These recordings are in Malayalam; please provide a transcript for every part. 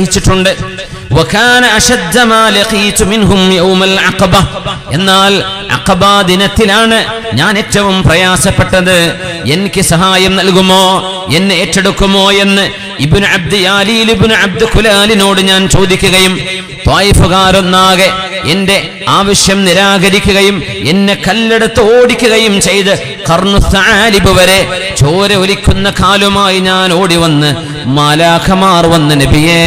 സഹിച്ചിട്ടുണ്ട്. വകാന അശദ്ദ മാ ലഖീതു മിൻഹും യൗമൽ അഖബ, എന്നാൽ അഖബ ദിനത്തിലാണ് ഞാൻ ഏറ്റവും പ്രയാസപ്പെട്ടത്. എനിക്ക് സഹായം നൽകുമോ, എന്നെ ഏറ്റെടുക്കുമോ എന്ന് ഇബ്നു അബ്ദ് യാലീൽ ഇബ്നു അബ്ദ് ഖുലാലിനോട് ഞാൻ ചോദിക്കുകയും ത്വായിഫുകാരൊന്നാകെ എന്റെ ആവശ്യം നിരാകരിക്കുകയും എന്നെ കല്ലെടുത്ത് ഓടിക്കുകയും ചെയ്ത് ഖർനു സആലിബ് വരെ ചോര ഒലിക്കുന്ന കാലുമായി ഞാൻ ഓടി വന്ന് മാലാഖമാർ വന്ന് നബിയേ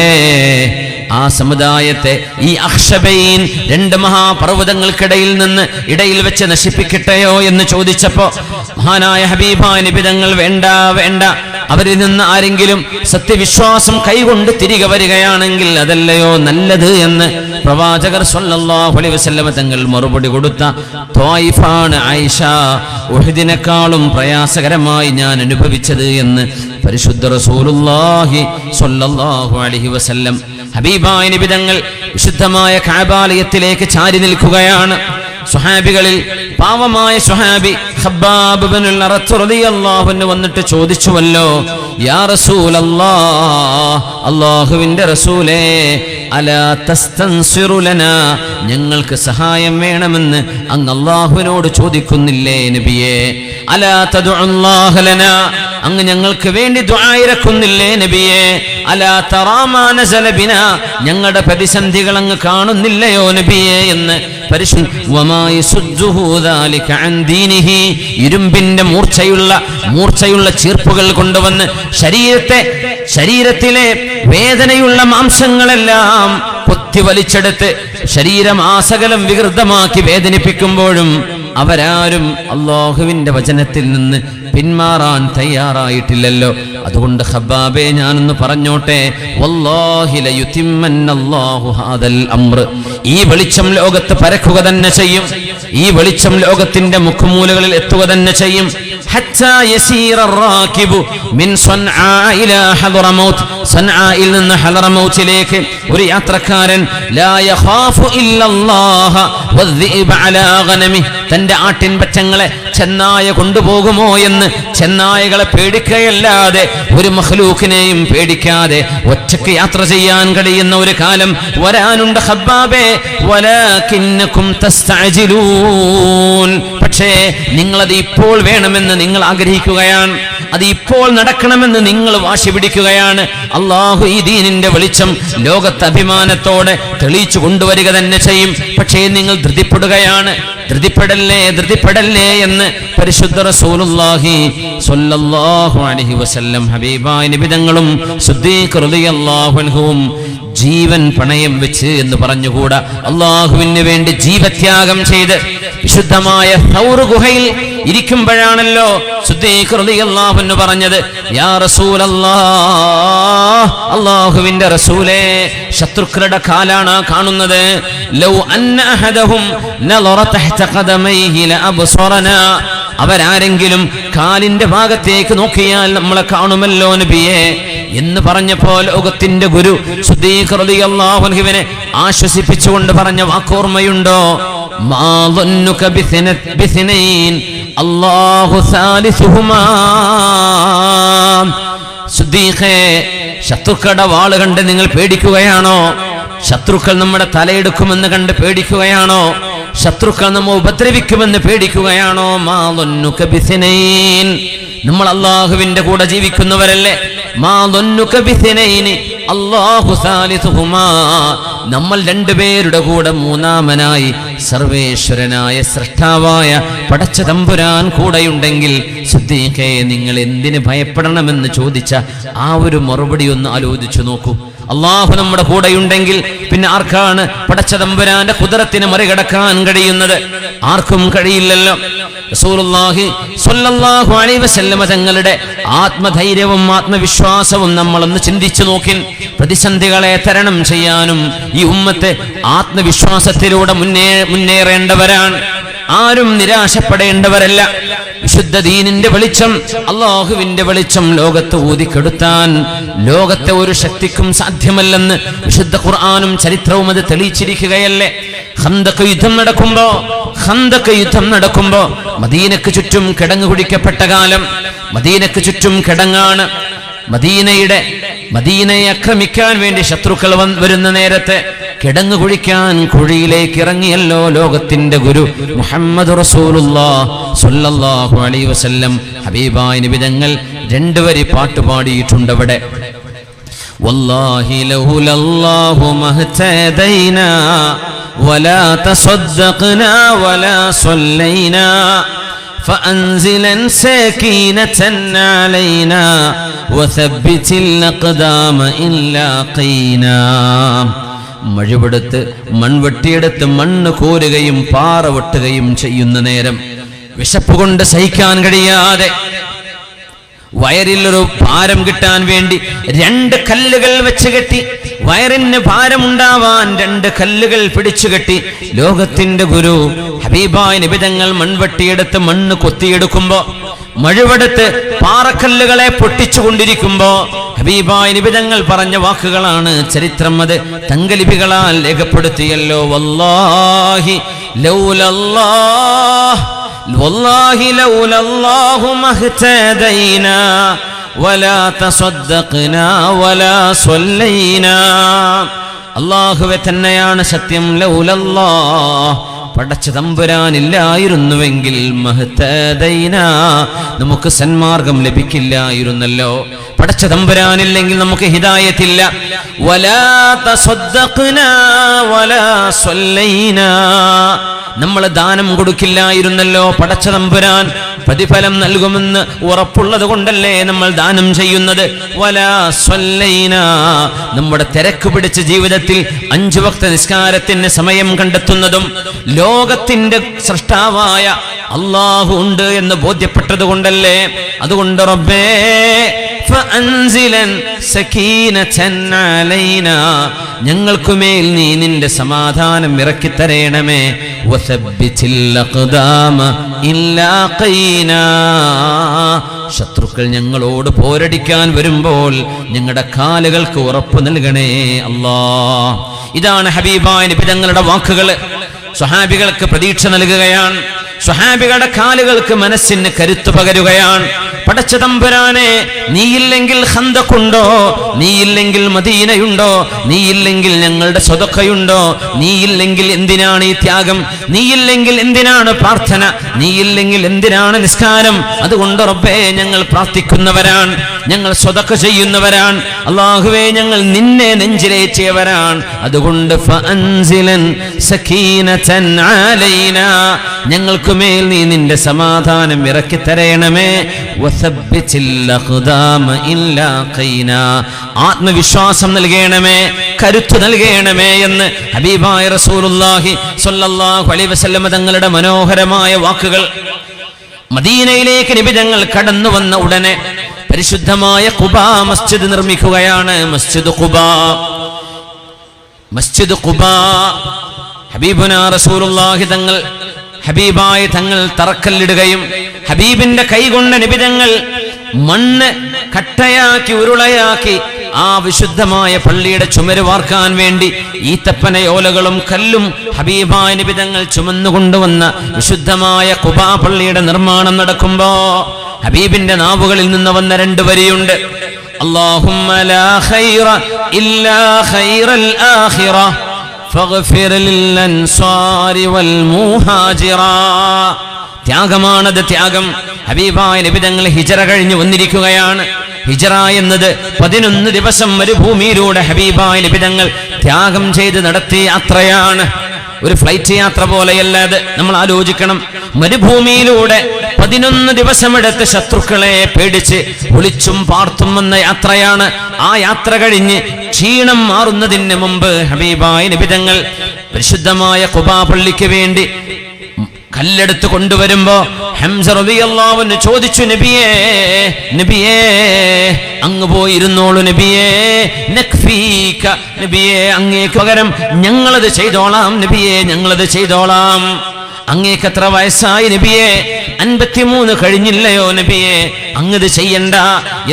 ആ സമുദായത്തെ ഈ അഖ്ശബൈൻ രണ്ട് മഹാപർവ്വതങ്ങൾക്കിടയിൽ നിന്ന് ഇടയിൽ വെച്ച് നശിപ്പിക്കട്ടെയോ എന്ന് ചോദിച്ചപ്പോ മഹാനായ ഹബീബായ നബി തങ്ങൾ വേണ്ട വേണ്ട, അവരിൽ നിന്ന് ആരെങ്കിലും സത്യവിശ്വാസം കൈകൊണ്ട് തിരികെ വരികയാണെങ്കിൽ അതല്ലയോ നല്ലത് എന്ന് പ്രവാചകർ സ്വല്ലല്ലാഹു അലൈഹി വസല്ലം തങ്ങൾ മറുപടി കൊടുത്ത ത്വായിഫാണ് ആയിഷ ഉഹദിനെക്കാളും പ്രയാസകരമായി ഞാൻ അനുഭവിച്ചത് എന്ന് പരിശുദ്ധ റസൂലുള്ളാഹി സ്വല്ലല്ലാഹു അലൈഹി വസല്ലം. ഹബീബായ നബി തങ്ങൾ വിശുദ്ധമായ കഅബാലയത്തിലേക്ക് ചാരി നിൽക്കുകയാണ്. സ്വഹാബികളിൽ പാവമായ സ്വഹാബി ഖബ്ബാബ് ഇബ്നുൽ അറത്ത് റളിയല്ലാഹു അൻഹു വന്നിട്ട് ചോദിച്ചുവല്ലോ, യാ റസൂലല്ലാഹ്, അല്ലാഹുവിന്റെ റസൂലേ, അലാ തസ്തൻസിറു ലനാ, ഞങ്ങൾക്ക് സഹായം വേണമെന്ന് അങ്ങ് അല്ലാഹുവിനോട് ചോദിക്കുന്നില്ലേ നബിയേ? അലാ തദ്ഉല്ലാഹ ലനാ, അങ്ങ് ഞങ്ങൾക്ക് വേണ്ടി ദുആ ഇറക്കുന്നില്ലേ നബിയേ? അലാ തറാ മാ നസല ബിനാ, ഞങ്ങളുടെ പ്രതിസന്ധികൾ അങ്ങ് കാണുന്നില്ലയോ നബിയേ എന്ന് പരിശുദ്ധ വമാ യസുദ്ദുഹു ദാലിക അൻ ദീനിഹി, ഇരുമ്പിന്റെ മൂർച്ചയുള്ള ചീർപ്പുകൾ കൊണ്ടുവന്ന് ശരീരത്തിലെ വേദനയുള്ള മാംസങ്ങളെല്ലാം കൊത്തി വലിച്ചെടുത്ത് ശരീരം ആസകലം വികൃതമാക്കി വേദനിപ്പിക്കുമ്പോഴും അവരാരും അല്ലാഹുവിന്റെ വചനത്തിൽ നിന്ന് പിന്മാറാൻ തയ്യാറായിട്ടില്ലല്ലോ. അതുകൊണ്ട് ഖബ്ബാബേ, ഞാനൊന്ന് പറഞ്ഞോട്ടെ, വല്ലാഹി ലയുതിമ്മന്നല്ലാഹു ഹാദൽ അംർ, ഈ വെളിച്ചം ലോകത്ത് പരക്കുക തന്നെ ചെയ്യും, ഈ വെളിച്ചം ലോകത്തിന്റെ മുഖമൂലകളിൽ എത്തുക തന്നെ ചെയ്യും. ഹത്താ യസീറ റാകിബു മിൻ സൻആ ഇലാ ഹദ്റമൗത്ത്, സൻആയിൽ നിന്ന് ഹദ്റമൗത്തിലേക്ക് ഒരു യാത്രക്കാരൻ ലാ യഖാഫു ഇല്ലല്ലാഹ വദ്ദിബ അലാ ഗനമി, തന്റെ ആട്ടിൻ പറ്റങ്ങളെ ചെന്നായ കൊണ്ടുപോകുമോ എന്ന് ചെന്നായകളെ പേടിക്കുകയല്ലാതെ ഒരു മഖ്ലൂഖിനെയും പേടിക്കാതെ ഒറ്റയ്ക്ക് യാത്ര ചെയ്യാൻ കഴിയുന്ന ഒരു കാലം വരാനുണ്ട് ഖബ്ബാബേ. വലാകിന്നകും തസ്തഅജിലൂൻ, പക്ഷേ നിങ്ങളത് ഇപ്പോൾ വേണമെന്ന് നിങ്ങൾ ആഗ്രഹിക്കുകയാണ്, അത് ഇപ്പോൾ നടക്കണമെന്ന് നിങ്ങൾ വാശി പിടിക്കുകയാണ്. അല്ലാഹു ഈ ദീനിന്റെ വെളിച്ചം ലോകത്ത് അഭിമാനത്തോടെ തെളിയിച്ചു കൊണ്ടുവരിക തന്നെ ചെയ്യും. പക്ഷേ നിങ്ങൾ ധൃതിപ്പെടുകയാണ്. ധൃതിപ്പെടല്ലേ എന്ന് പരിശുദ്ധ റസൂലുള്ളാഹി സ്വല്ലല്ലാഹു അലൈഹി വസല്ലം ഹബീബായ നബി തങ്ങളും സിദ്ദീഖ് റളിയല്ലാഹു അൻഹുവും ജീവൻ പണയം വെച്ച് എന്ന് പറഞ്ഞുകൂടാ, അല്ലാഹുവിന് വേണ്ടി ജീവത്യാഗം ചെയ്ത് വിശുദ്ധമായ സൗർ ഗുഹയിൽ ഇരിക്കുമ്പോഴാണല്ലോ സിദ്ദീഖ് റളിയല്ലാഹു അൻഹു പറഞ്ഞത്, യാ റസൂലല്ലാഹ്, അല്ലാഹുവിന്റെ റസൂലേ, ശത്രുക്കളുടെ കാലാണ് കാണുന്നത്. ലൗ അന്ന അഹദഹും നളറ തഹ്ത ഖദമൈഹി ലഅബ്സറനാ, അവരാരെങ്കിലും കാലിന്റെ ഭാഗത്തേക്ക് നോക്കിയാൽ നമ്മളെ കാണുമല്ലോ നബിയേ എന്ന് പറഞ്ഞപ്പോൾ ലോകത്തിന്റെ ഗുരു സിദ്ദീഖ് റളിയല്ലാഹു അൻഹുവിനെ ആശ്വസിപ്പിച്ചുകൊണ്ട് പറഞ്ഞ വാക്കോർമ്മയുണ്ടോ? മാ ظنك بثنين الله ثالثهما. സിദ്ദീഖേ, ശത്രുക്കളുടെ വാള് കണ്ട് നിങ്ങൾ പേടിക്കുകയാണോ? ശത്രുക്കൾ നമ്മുടെ തലയെടുക്കുമെന്ന് കണ്ട് പേടിക്കുകയാണോ? ശത്രുക്കൾ നമ്മെ ഉപദ്രവിക്കുമെന്ന് പേടിക്കുകയാണോ? മാ ظنك بثنين, നമ്മൾ അല്ലാഹുവിന്റെ കൂടെ ജീവിക്കുന്നവരല്ലേ. മാ ظنك بثنين അല്ലാഹു സാലിസുഹുമാ, നമ്മൾ രണ്ടുപേരുടെ കൂടെ മൂന്നാമനായി സർവേശ്വരനായ സൃഷ്ടാവായ പടച്ച തമ്പുരാൻ കൂടെയുണ്ടെങ്കിൽ സിദ്ദീഖേ, നിങ്ങൾ എന്തിന് ഭയപ്പെടണമെന്ന് ചോദിച്ച ആ ഒരു മറുപടി ഒന്ന് ആലോചിച്ചു നോക്കൂ. അല്ലാഹു നമ്മുടെ കൂടെയുണ്ടെങ്കിൽ പിന്നെ ആർക്കാണ് പടച്ച തമ്പുരാന്റെ ഖുദ്റത്തിനെ മറികടക്കാൻ കഴിയുന്നത്? ആർക്കും കഴിയില്ലല്ലോ. റസൂലുള്ളാഹി സ്വല്ലല്ലാഹു അലൈഹി വസല്ലം തങ്ങളുടെ ആത്മധൈര്യവും ആത്മവിശ്വാസവും നമ്മളൊന്ന് ചിന്തിച്ചു നോക്കിൻ. പ്രതിസന്ധികളെ തരണം ചെയ്യാനും ഈ ഉമ്മത്ത് ആത്മവിശ്വാസത്തിലൂടെ മുന്നേറേണ്ടവരാണ്. ആരും നിരാശപ്പെടേണ്ടവരല്ല. വിശുദ്ധ ദീനിന്റെ വെളിച്ചം, അല്ലാഹുവിന്റെ വെളിച്ചം ലോകത്ത് ഊതിക്കെടുത്താൻ ലോകത്തെ ഒരു ശക്തിക്കും സാധ്യമല്ലെന്ന് വിശുദ്ധ ഖുർആനും ചരിത്രവും അത് തെളിയിച്ചിരിക്കുകയല്ലേ. ഖന്തഖ് യുദ്ധം നടക്കുമ്പോ മദീനക്ക് ചുറ്റും കിടങ്ങ് കുടിക്കപ്പെട്ട കാലം. മദീനക്ക് ചുറ്റും കിടങ്ങാണ്. മദീനയുടെ മദീനയെ ആക്രമിക്കാൻ വേണ്ടി ശത്രുക്കൾ വരുന്ന നേരത്തെ കിടങ്ങു കുഴിക്കാൻ കുഴിയിലേക്ക് ഇറങ്ങിയല്ലോ ലോകത്തിന്റെ ഗുരു മുഹമ്മദ് റസൂലുള്ളാഹി സ്വല്ലല്ലാഹു അലൈഹി വസല്ലം. ഹബീബായ നബി തങ്ങൾ 2 വരി പാട്ട് പാടിയിട്ടുണ്ട് അവിടെ. വല്ലാഹി ലൗലല്ലാഹു മഹ്തദൈനാ വലാ തസദ്ദഖ്നാ വലാ സ്വല്ലൈനാ فأنزلا سكينة علينا وثبت الأقدام إن لاقينا. മഴവെടുത്ത് മൺവെട്ടിയെടുത്ത് മണ്ണ് കോരുകയും പാറ വെട്ടുകയും ചെയ്യുന്ന നേരം വിശപ്പ് കൊണ്ട് സഹിക്കാൻ കഴിയാതെ വയറിലൊരു ഭാരം കിട്ടാൻ വേണ്ടി 2 കല്ലുകൾ വെച്ച് കെട്ടി, വയറിന് ഭാരമുണ്ടാവാൻ 2 കല്ലുകൾ പിടിച്ചു കെട്ടി ലോകത്തിന്റെ ഗുരു ഹബീബായ നബി തങ്ങൾ മൺവെട്ടിയെടുത്ത് മണ്ണ് കൊത്തിയെടുക്കുമ്പോ, മഴുവെടുത്ത് പാറക്കല്ലുകളെ പൊട്ടിച്ചുകൊണ്ടിരിക്കുമ്പോ ഹബീബായ നബി തങ്ങൾ പറഞ്ഞ വാക്കുകളാണ് ചരിത്രം അത് തങ്കലിപികളാൽ രേഖപ്പെടുത്തിയല്ലോ. വല്ലാഹി ലൗലല്ലാഹ് വല്ലാഹി ലൗലല്ലാഹു മഹ്തദൈനാ വലാ തസദ്ദഖ്നാ വലാ സ്വല്ലൈനാ. അല്ലാഹുവേ തന്നെയാണ് സത്യം. ലൗലല്ലാഹ് പടച്ച തമ്പുരാനില്ലായിരുന്നുവെങ്കിൽ മഹ്തദൈനാ നമുക്ക് സന്മാർഗം ലഭിക്കില്ലായിരുന്നല്ലോ. പടച്ച തമ്പുരാനില്ലെങ്കിൽ നമുക്ക് ഹിദായത്തില്ല. വലാ തസദ്ദഖ്നാ വലാ സ്വല്ലൈനാ നമ്മൾ ദാനം കൊടുക്കില്ലായിരുന്നല്ലോ. പടച്ച തമ്പുരാൻ പ്രതിഫലം നൽകുമെന്ന് ഉറപ്പുള്ളത് കൊണ്ടല്ലേ നമ്മൾ ദാനം ചെയ്യുന്നത്. വലാ സ്വല്ലൈനാ നമ്മുടെ തിരക്ക് പിടിച്ച ജീവിതത്തിൽ 5 വക്ത നിസ്കാരത്തിന് സമയം കണ്ടെത്തുന്നതും ലോകത്തിന്റെ സൃഷ്ടാവായ അല്ലാഹു ഉണ്ട് എന്ന് ബോധ്യപ്പെട്ടത് കൊണ്ടല്ലേ. അതുകൊണ്ട് റബ്ബേ ഫഅൻസിലൻ സകീനതൻ അലൈനാ ഞങ്ങൾക്കുമേൽ നീ നിന്റെ സമാധാനം ഇറക്കി തരേണമേ. വസബ്ബിതിൽ അഖ്ദാമ ഇല്ലാ ഖൈനാ ശത്രുക്കൾ ഞങ്ങളോട് പോരടിക്കാൻ വരുമ്പോൾ ഞങ്ങളുടെ കാലുകൾക്ക് ഉറപ്പ് നൽകണേ അല്ലാഹ്. ഇതാണ് ഹബീബായ നബി തങ്ങളുടെ വാക്കുകൾ. സ്വഹാബികൾക്ക് പ്രതീക്ഷ നൽകുകയാണ്. സ്വഹാബികളുടെ കാലുകൾക്ക് മനസ്സിന് കരുത്തു പകരുകയാണ്. പടച്ച തമ്പുരാനെ, നീയില്ലെങ്കിൽ ഖന്തഖുണ്ടോ, നീയില്ലെങ്കിൽ മദീനയുണ്ടോ, നീയില്ലെങ്കിൽ ഞങ്ങളുടെ സ്വതക്കയുണ്ടോ, നീയില്ലെങ്കിൽ എന്തിനാണ് ഈ ത്യാഗം, നീയില്ലെങ്കിൽ എന്തിനാണ് പ്രാർത്ഥന, നീയില്ലെങ്കിൽ എന്തിനാണ് നിസ്കാരം. അതുകൊണ്ട് റബ്ബേ ഞങ്ങൾ പ്രാർത്ഥിക്കുന്നവരാണ്, ഞങ്ങൾ സ്വതക്ക ചെയ്യുന്നവരാണ്. അല്ലാഹുവേ ഞങ്ങൾ നിന്നെ നെഞ്ചിലേറ്റിയവരാണ്. അതുകൊണ്ട് ഫഅൻസിലൻ സകീനതൻ അലൈനാ ഞങ്ങൾക്ക് മേൽ നീ നിന്റെ സമാധാനം ഇറക്കി തരേണമേ. വസബ്ബിതിൽ അഖ്ദാമ ഇല്ലാ ഖൈനാ ആത്മവിശ്വാസം നൽകണമേ, കരുത്ത് നൽകണമേ എന്ന് ഹബീബായ റസൂലുള്ളാഹി സ്വല്ലല്ലാഹു അലൈഹി വസല്ലം തങ്ങളുടെ മനോഹരമായ വാക്കുകൾ. മദീനയിലേക്ക് നബി തങ്ങൾ കടന്നു വന്ന ഉടനെ പരിശുദ്ധമായ ഖുബാ മസ്ജിദ് നിർമ്മിക്കുകയാണ്. മസ്ജിദ് ഖുബാ ഹബീബുനാ റസൂലുള്ളാഹി തങ്ങൾ ഹബീബായ തങ്ങൾ തറക്കല്ലിടുകയും ഹബീബിന്റെ കൈകൊണ്ട് നബി തങ്ങൾ മണ്ണ് കട്ടയാക്കി ഉരുളയാക്കി ആ വിശുദ്ധമായ പള്ളിയുടെ ചുമര് വാർക്കാൻ വേണ്ടി ഈത്തപ്പനയോലകളും കല്ലും ഹബീബായ നബി തങ്ങൾ ചുമന്നുകൊണ്ടുവന്ന വിശുദ്ധമായ ഖുബാ പള്ളിയുടെ നിർമ്മാണം നടക്കുമ്പോ ഹബീബിന്റെ നാവുകളിൽ നിന്ന് വന്ന 2 വരിയുണ്ട്. അല്ലാഹുമ്മ ലാ ഖൈറ ഇല്ലാ ഖൈറൽ ആഖിറ ഫഗ്ഫിർ ലിൽ അൻസാരി വൽ മുഹാജിറ. ത്യാഗമാണത്, ത്യാഗം. ഹബീബായ നബി തങ്ങൾ ഹിജറ കഴിഞ്ഞ് വന്നിരിക്കുകയാണ്. ഹിജറ എന്നത് 11 ദിവസം മരുഭൂമിയിലൂടെ ഹബീബായ നബി തങ്ങൾ ത്യാഗം ചെയ്ത് നടത്തിയ യാത്രയാണ്. ഒരു ഫ്ലൈറ്റ് യാത്ര പോലെയല്ല അത്. നമ്മൾ ആലോചിക്കണം, മരുഭൂമിയിലൂടെ 11 ദിവസമെടുത്ത് ശത്രുക്കളെ പേടിച്ച് ഒളിച്ചും പാർത്തും വന്ന യാത്രയാണ്. ആ യാത്ര കഴിഞ്ഞ് ക്ഷീണം മാറുന്നതിന് മുമ്പ് ഹബീബായ നബി തങ്ങൾ പരിശുദ്ധമായ ഖുബാ പള്ളിക്ക് വേണ്ടി കല്ലെടുത്ത് കൊണ്ടുവരുമ്പോ ഹംസ റളിയല്ലാഹു അൻഹു ചോദിച്ചു, നബിയേ നബിയേ അങ്ങ് പോയിരുന്നോളൂ നബിയേ, നക്ഫീക നബിയേ അങ്ങേക്ക് പകരം ഞങ്ങളത് ചെയ്തോളാം നബിയേ, ഞങ്ങളത് ചെയ്തോളാം. അങ്ങേക്ക് എത്ര വയസ്സായി നബിയേ? 53 കഴിഞ്ഞില്ലയോ നബിയേ, അങ്ങത് ചെയ്യണ്ട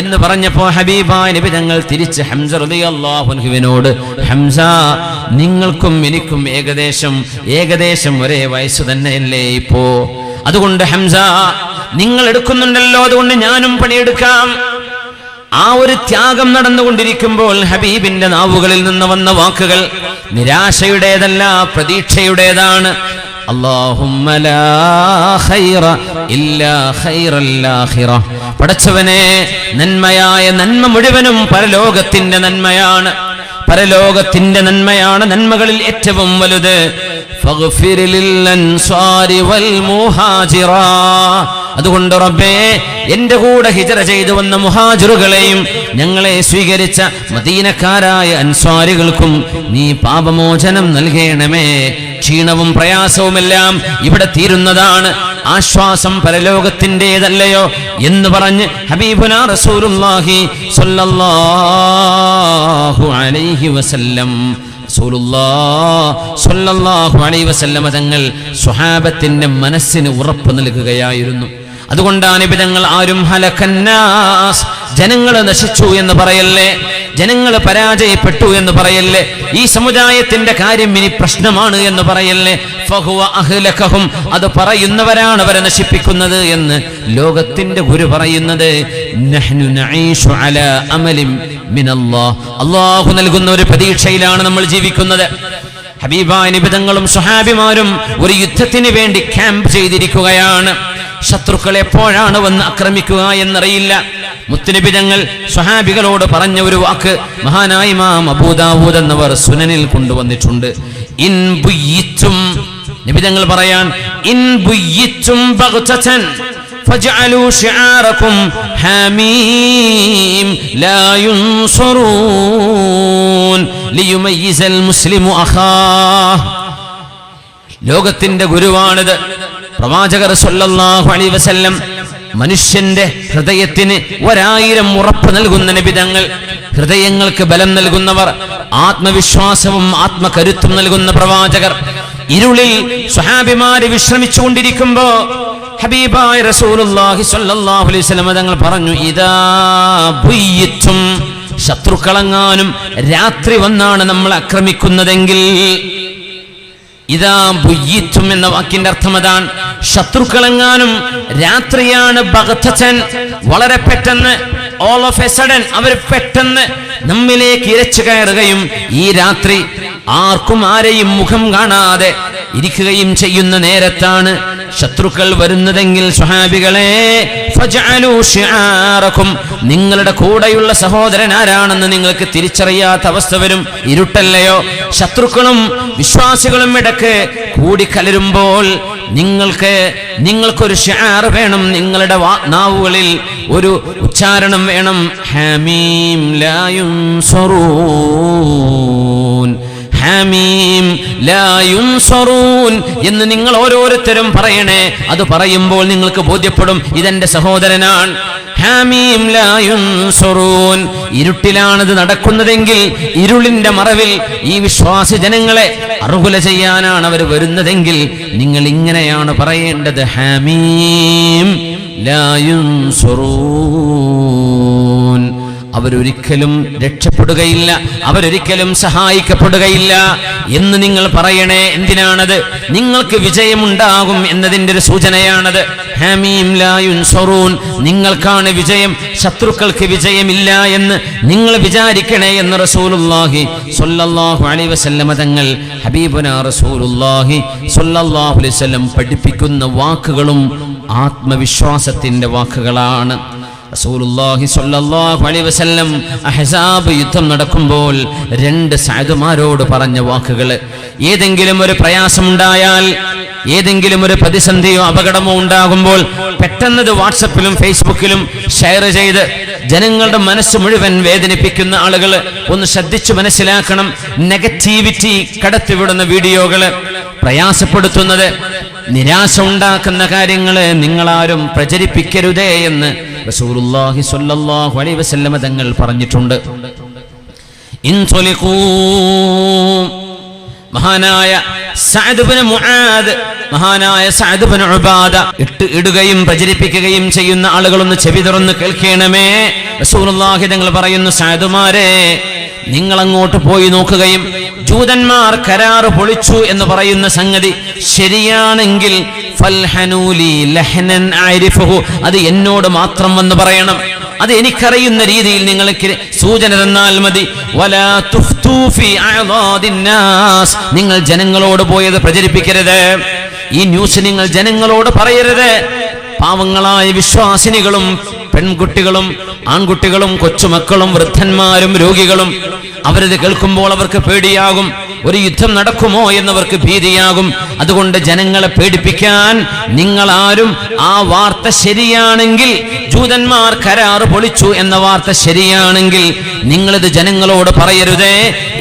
എന്ന് പറഞ്ഞപ്പോ ഹബീബായ നബി തങ്ങൾ തിരിച്ച് ഹംസ റളിയല്ലാഹു അൻഹുവിനോട്, ഹംസ നിങ്ങൾക്കും എനിക്കും ഏകദേശം ഒരേ വയസ്സ് തന്നെയല്ലേ ഇപ്പോ, അതുകൊണ്ട് ഹംസ നിങ്ങൾ എടുക്കുന്നുണ്ടല്ലോ, അതുകൊണ്ട് ഞാനും പണിയെടുക്കാം. ആ ഒരു ത്യാഗം നടന്നുകൊണ്ടിരിക്കുമ്പോൾ ഹബീബിന്റെ നാവുകളിൽ നിന്ന് വന്ന വാക്കുകൾ നിരാശയുടേതല്ല, പ്രതീക്ഷയുടേതാണ്. അല്ലാഹുമ്മ ലാ ഖൈറ ഇല്ലാ ഖൈറൽ ആഖിറ. പടച്ചവനെ, നന്മയായ നന്മ മുഴുവനും പരലോകത്തിന്റെ നന്മയാണ്. പരലോകത്തിന്റെ നന്മയാണ് നന്മകളിൽ ഏറ്റവും വലുത്. ഫഗ്ഫിർ ലിൽ അൻസാരി വൽ മുഹാജിറ. അതുകൊണ്ട് റബ്ബേ, എന്റെ കൂടെ ഹിജ്റ ചെയ്തു വന്ന മുഹാജിറുകളെയും ഞങ്ങളെ സ്വീകരിച്ച മദീനക്കാരായ അൻസാരികൾക്കും നീ പാപമോചനം നൽകണമേ. ക്ഷീണവും പ്രയാസവുമെല്ലാം ഇവിടെ തീരുന്നതാണ്, ആശ്വാസം പരലോകത്തിൻ്റെതല്ലയോ എന്ന് പറഞ്ഞ് ഹബീബുനാ റസൂലുള്ളാഹി സ്വല്ലല്ലാഹു അലൈഹി വസല്ലം സ്വല്ലല്ലാഹു അലൈഹി വസല്ലം തങ്ങൾ സ്വഹാബത്തിന്റെ മനസ്സിന് ഉറപ്പ് നൽകുകയായിരുന്നു. അതുകൊണ്ടാണ് നിബിതങ്ങൾ ആരും ഹലക്കന്നാസ്, ജനങ്ങൾ നശിച്ചു എന്ന് പറയല്ലേ, ജനങ്ങൾ പരാജയപ്പെട്ടു എന്ന് പറയല്ലേ, ഈ സമുദായത്തിന്റെ കാര്യം ഇനി പ്രശ്നമാണ് എന്ന് പറയല്ലേ. ഫഹുവ അഹ്ലകഹും, അത് പറയുന്നവരാണ് അവരെ നശിപ്പിക്കുന്നത് എന്ന് ലോകത്തിന്റെ ഗുരു പറയുന്നത്. നഹ്നു നഈഷു അലാ അമലിൻ മിനല്ലാഹ്, അല്ലാഹു നൽകുന്ന ഒരു പ്രതീക്ഷയിലാണ് നമ്മൾ ജീവിക്കുന്നത്. ഹബീബായ നിബിതങ്ങളും സ്വഹാബിമാരും ഒരു യുദ്ധത്തിന് വേണ്ടി ക്യാമ്പ് ചെയ്തിരിക്കുകയാണ്. ശത്രുക്കൾ എപ്പോഴാണ് വന്ന് ആക്രമിക്കുക എന്നറിയില്ല. മുത്തുനബി തങ്ങൾ സ്വഹാബികളോട് പറഞ്ഞ ഒരു വാക്ക് മഹാനായ ഇമാം അബൂ ദാവൂദ് എന്നവർ സുനനിൽ കൊണ്ടുവന്നിട്ടുണ്ട്. ഇൻ ബുയ്യിത്തും, നബി തങ്ങൾ പറയാൻ, ഇൻ ബുയ്യിത്തും ബഗ്തതൻ ഫജ്അലൂ ശിആറകും ഹാമീം ലാ യുൻസറൂൻ ലിയുമയ്യിസൽ മുസ്ലിമു അഖാഹ്. ലോകത്തിന്റെ ഗുരുവാണിത് പ്രവാചകർ സ്വല്ലല്ലാഹു അലൈഹി വസല്ലം. മനുഷ്യന്റെ ഹൃദയത്തിന് 1000 ഉറപ്പ് നൽകുന്ന നബിതങ്ങൾ, ഹൃദയങ്ങൾക്ക് ബലം നൽകുന്നവർ, ആത്മവിശ്വാസവും ആത്മകരുത്തും നൽകുന്ന പ്രവാചകർ. ഇരുളിൽ സ്വഹാബിമാര് വിശ്രമിച്ചുകൊണ്ടിരിക്കുമ്പോ ഹബീബായ റസൂലുള്ളാഹി സ്വല്ലല്ലാഹു അലൈഹി വസല്ലം തങ്ങൾ പറഞ്ഞു, ഇദാ ബുയ്യിത്തും, ശത്രുക്കളെങ്ങാനും രാത്രി വന്നാണ് നമ്മൾ ആക്രമിക്കുന്നതെങ്കിൽ, ഇദാ ബുയ്യിത്തും എന്ന വാക്കിന്റെ അർത്ഥം അതാണ്. ശത്രുക്കളെങ്ങാനും രാത്രിയാണ് ബഗ്തതൻ, വളരെ പെട്ടെന്ന്, ഓൾ ഓഫ് എ സഡൻ അവർ പെട്ടെന്ന് നമ്മിലേക്ക് ഇരച്ചു കയറുകയും ഈ രാത്രി ആർക്കും ആരെയും മുഖം കാണാതെ ഇരിക്കുകയും ചെയ്യുന്ന നേരത്താണ് ശത്രുക്കൾ വരുന്നതെങ്കിൽ, സ്വഹാബികളെ, ഫജ്അലൂ ശിആറകും, നിങ്ങളുടെ കൂടെയുള്ള സഹോദരൻ ആരാണെന്ന് നിങ്ങൾക്ക് തിരിച്ചറിയാത്ത അവസ്ഥ വരും. ഇരുട്ടല്ലയോ? ശത്രുക്കളും വിശ്വാസികളും ഇടയ്ക്ക് കൂടിക്കലരുമ്പോൾ നിങ്ങൾക്കൊരു ശിആർ വേണം, നിങ്ങളുടെ നാവുകളിൽ ഒരു ഉച്ചാരണം വേണം. ഹാമീം ലാ യുൻസറൂൻ, ഹാമീം ലാ യുൻസറൂൻ എന്ന് നിങ്ങൾ ഓരോരുത്തരും പറയണേ. അത് പറയുമ്പോൾ നിങ്ങൾക്ക് ബോധ്യപ്പെടും ഇതെന്റെ സഹോദരനാണ്. ഹാമീം ലാ യുൻസറൂൻ, ഇരുട്ടിലാണത് നടക്കുന്നതെങ്കിൽ ഇരുളിന്റെ മറവിൽ ഈ വിശ്വാസി ജനങ്ങളെ അറുകുല ചെയ്യാനാണ് അവർ വരുന്നതെങ്കിൽ നിങ്ങൾ ഇങ്ങനെയാണ് പറയേണ്ടത്, ഹാമീം ലാ യുൻസറൂൻ. അവരൊരിക്കലും രക്ഷപ്പെടുകയില്ല, അവരൊരിക്കലും സഹായിക്കപ്പെടുകയില്ല എന്ന് നിങ്ങൾ പറയണേ. എന്തിനാണത്? നിങ്ങൾക്ക് വിജയമുണ്ടാകും എന്നതിൻ്റെ ഒരു സൂചനയാണത്. ഹാമീം ലാ യുൻസറൂൻ, നിങ്ങൾക്കാണ് വിജയം, ശത്രുക്കൾക്ക് വിജയമില്ല എന്ന് നിങ്ങൾ വിചാരിക്കണേ എന്ന് റസൂലുള്ളാഹി സ്വല്ലല്ലാഹു അലൈഹി വസല്ലം തങ്ങൾ, ഹബീബുനാ റസൂലുള്ളാഹി സ്വല്ലല്ലാഹു അലൈഹി വസല്ലം പഠിപ്പിക്കുന്ന വാക്കുകളും ആത്മവിശ്വാസത്തിന്റെ വാക്കുകളാണ്. റസൂലുള്ളാഹി സ്വല്ലല്ലാഹു അലൈഹി വസല്ലം അഹ്സാബ് യുദ്ധം നടക്കുമ്പോൾ 2 സഅദുമാരോട് പറഞ്ഞ വാക്കുകൾ, ഏതെങ്കിലും ഒരു പ്രയാസമുണ്ടായാൽ, ഏതെങ്കിലും ഒരു പ്രതിസന്ധിയോ അപകടമോ ഉണ്ടാകുമ്പോൾ പെട്ടെന്നത് വാട്സപ്പിലും ഫേസ്ബുക്കിലും ഷെയർ ചെയ്ത് ജനങ്ങളുടെ മനസ്സ് മുഴുവൻ വേദനിപ്പിക്കുന്ന ആളുകൾ ഒന്ന് ശ്രദ്ധിച്ചു മനസ്സിലാക്കണം. നെഗറ്റിവിറ്റി കടത്തിവിടുന്ന വീഡിയോകൾ, പ്രയാസപ്പെടുത്തുന്നത്, നിരാശ ഉണ്ടാക്കുന്ന കാര്യങ്ങൾ നിങ്ങളാരും പ്രചരിപ്പിക്കരുതേ എന്ന് റസൂലുള്ളാഹി സ്വല്ലല്ലാഹു അലൈഹി വസല്ലം തങ്ങൾ പറഞ്ഞിട്ടുണ്ട്. ഇൻതുലിഖൂ, മഹാനായ സഅദ് ഇബ്നു മുആദ്, മഹാനായ സഅദ് ഇബ്നു ഉബാദ ഇടുകയും പ്രചരിപ്പിക്കുകയും ചെയ്യുന്ന ആളുകളൊന്ന് ചെവി തുറന്ന് കേൾക്കണമേ. റസൂലുള്ളാഹി തങ്ങൾ പറയുന്നു, സഅദുമാരെ, നിങ്ങൾ അങ്ങോട്ട് പോയി നോക്കുകയും ജൂതന്മാർ കരാറ് പൊളിച്ചു എന്ന് പറയുന്ന സംഗതി ശരിയാണെങ്കിൽ ഫൽഹനൂലി ലഹ്നൻ അരിഫുഹു, അത് എന്നോട് മാത്രം വന്ന് പറയണം. അത് എനിക്കറിയുന്ന രീതിയിൽ നിങ്ങൾക്ക് സൂചന തന്നാൽ മതി. വലാ തുഫ്തു ഫീ അഅദാദിന്നാസ്, നിങ്ങൾ ജനങ്ങളോട് പോയത് പ്രചരിപ്പിക്കരുത്. ഈ ന്യൂസ് നിങ്ങൾ ജനങ്ങളോട് പറയരുത്. പാവങ്ങളായ വിശ്വാസിനികളും പെൺകുട്ടികളും ആൺകുട്ടികളും കൊച്ചുമക്കളും വൃദ്ധന്മാരും രോഗികളും അവരത് കേൾക്കുമ്പോൾ അവർക്ക് പേടിയാകും. ഒരു യുദ്ധം നടക്കുമോ എന്നവർക്ക് ഭീതിയാകും. അതുകൊണ്ട് ജനങ്ങളെ പേടിപ്പിക്കാൻ നിങ്ങളാരും, ആ വാർത്ത ശരിയാണെങ്കിൽ, ജൂതന്മാർ കരാറ് പൊളിച്ചു എന്ന വാർത്ത ശരിയാണെങ്കിൽ നിങ്ങളിത് ജനങ്ങളോട് പറയരുതേ.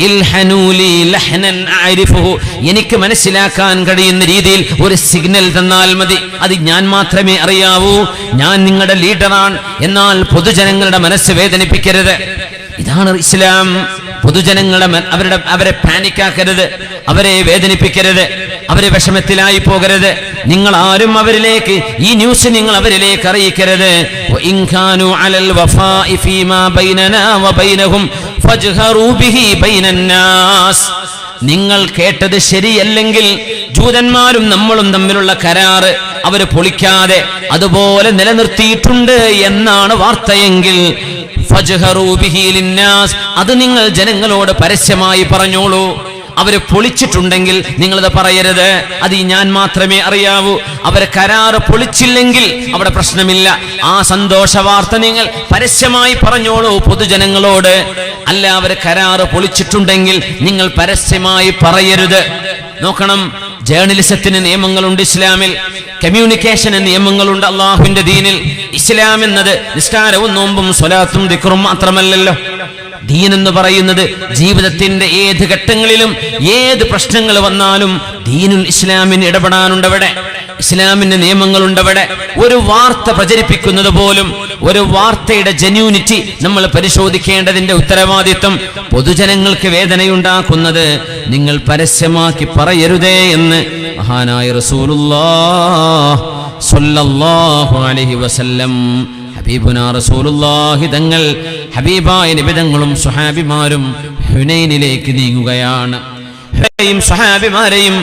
ഇൽഹനൂലി ലഹ്നൻ അഅരിഫുഹു, എനിക്ക് മനസ്സിലാക്കാൻ കഴിയുന്ന രീതിയിൽ ഒരു സിഗ്നൽ തന്നാൽ മതി. അത് ഞാൻ മാത്രമേ അറിയാവൂ, ഞാൻ നിങ്ങളുടെ ലീഡറാണ്. എന്നാൽ പൊതുജനങ്ങളുടെ മനസ്സ് വേദനിപ്പിക്കരുത്. ഇതാണ് ഇസ്ലാം. പൊതുജനങ്ങളുടെ അവരെ പാനിക്കാക്കരുത്, അവരെ വേദനിപ്പിക്കരുത്, അവരെ വിഷമത്തിലായി പോകരുത്. നിങ്ങൾ ആരും അവരിലേക്ക് ഈ ന്യൂസ് നിങ്ങൾ അവരിലേക്ക് അറിയിക്കരുത്. നിങ്ങൾ കേട്ടത് ശരിയല്ലെങ്കിൽ ജൂതന്മാരും നമ്മളും തമ്മിലുള്ള കരാറ് അവര് പൊളിക്കാതെ അതുപോലെ നിലനിർത്തിയിട്ടുണ്ട് എന്നാണ് വാർത്തയെങ്കിൽ അത് നിങ്ങൾ ജനങ്ങളോട് പരസ്യമായി പറഞ്ഞോളൂ. അവര് പൊളിച്ചിട്ടുണ്ടെങ്കിൽ നിങ്ങളത് പറയരുത്. അത് ഞാൻ മാത്രമേ അറിയാവൂ. അവരെ കരാറ് പൊളിച്ചില്ലെങ്കിൽ അവിടെ പ്രശ്നമില്ല. ആ സന്തോഷ വാർത്ത നിങ്ങൾ പരസ്യമായി പറഞ്ഞോളൂ പൊതുജനങ്ങളോട്. അല്ല, അവര് കരാറ് പൊളിച്ചിട്ടുണ്ടെങ്കിൽ നിങ്ങൾ പരസ്യമായി പറയരുത്. നോക്കണം, ജേർണലിസത്തിന് നിയമങ്ങളുണ്ട് ഇസ്ലാമിൽ, കമ്മ്യൂണിക്കേഷന് നിയമങ്ങളുണ്ട് അള്ളാഹുവിന്റെ ദീനിൽ. ഇസ്ലാം എന്നത് നിസ്കാരവും നോമ്പും സ്വലാത്തും ദിക്റും മാത്രമല്ലല്ലോ. ദീൻ എന്ന് പറയുന്നത് ജീവിതത്തിന്റെ ഏത് ഘട്ടങ്ങളിലും ഏത് പ്രശ്നങ്ങൾ വന്നാലും ദീനുൽ ഇസ്ലാമിന് ഇടപെടാനുണ്ടവിടെ, ഇസ്ലാമിന്റെ നിയമങ്ങളുണ്ടവിടെ. ഒരു വാർത്ത പ്രചരിപ്പിക്കുന്നത് പോലും, ഒരു വാർത്തയുടെ ജെന്യൂനിറ്റി നമ്മൾ പരിശോധിക്കേണ്ടതിന്റെ ഉത്തരവാദിത്വം പൊതുജനങ്ങൾക്ക് വേദനയുണ്ടാക്കുന്നത് നിങ്ങൾ പരസ്യമാക്കി പറയരുതേ എന്ന് മഹാനായ റസൂലുള്ളാഹി സ്വല്ലല്ലാഹു അലൈഹി വസല്ലം, ഹബീബുനാ റസൂലുള്ളാഹി തങ്ങൾ, ഹബീബായ നബി തങ്ങളും സ്വഹാബിമാരും ഹുനൈനിലേക്ക് നീങ്ങുകയാണ്. സ്വഹാബിമാരെയും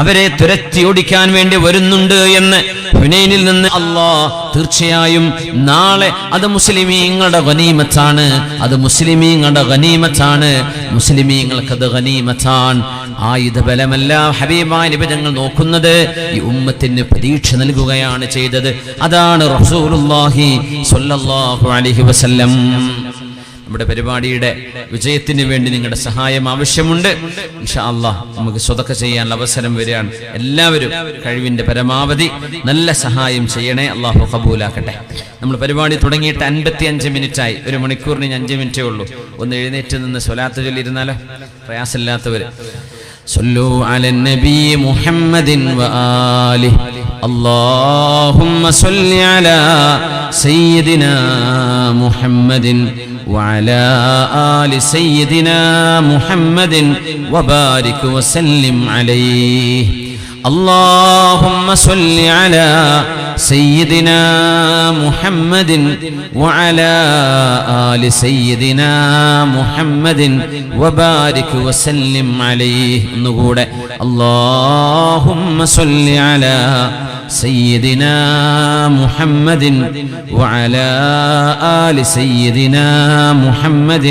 അവരെ തുരത്തി ഓടിക്കാൻ വേണ്ടി വരുന്നുണ്ട് എന്ന് ഹുനൈനിൽ നിന്ന് അല്ലാഹ് തീർച്ചയായും നാളെ അത് മുസ്ലിമീങ്ങളുടെ ഗനീമത്താണ്, അത് മുസ്ലിമീങ്ങളുടെ ഗനീമത്താണ്, മുസ്ലിമീങ്ങൾക്കത് ഗനീമത്താണ്. ആയുധബലമല്ല ഹബീബായ നബി തങ്ങൾ നോക്കുന്നത്, ഈ ഉമ്മത്തിന് പ്രതീക്ഷ നൽകുകയാണ് ചെയ്തത്. അതാണ് റസൂലുള്ളാഹി സ്വല്ലല്ലാഹു അലൈഹി വസല്ലം. നമ്മുടെ പരിപാടിയുടെ വിജയത്തിന് വേണ്ടി നിങ്ങളുടെ സഹായം ആവശ്യമുണ്ട്. ഇൻഷാ അല്ലാഹ് നമുക്ക് സ്വതക്ക ചെയ്യാനുള്ള അവസരം വരികയാണ്. എല്ലാവരും കഴിവിന്റെ പരമാവധി നല്ല സഹായം ചെയ്യണേ. അല്ലാഹു ഖബൂലാക്കട്ടെ. നമ്മൾ പരിപാടി തുടങ്ങിയിട്ട് 55 മിനിറ്റായി. 1 മണിക്കൂറിന് 5 മിനിറ്റേ ഉള്ളൂ. ഒന്ന് എഴുന്നേറ്റ് നിന്ന് സ്വലാത്ത് ചൊല്ലിയിരുന്നാലോ? പ്രയാസമില്ലാത്തവര് صلوا على النبي محمد وآله اللهم صل على سيدنا محمد وعلى آل سيدنا محمد وبارك وسلم عليه اللهم صل على سيدنا محمد وعلى آل سيدنا محمد وبارك وسلم عليه نقول اللهم صل على سيدنا محمد وعلى آل سيدنا محمد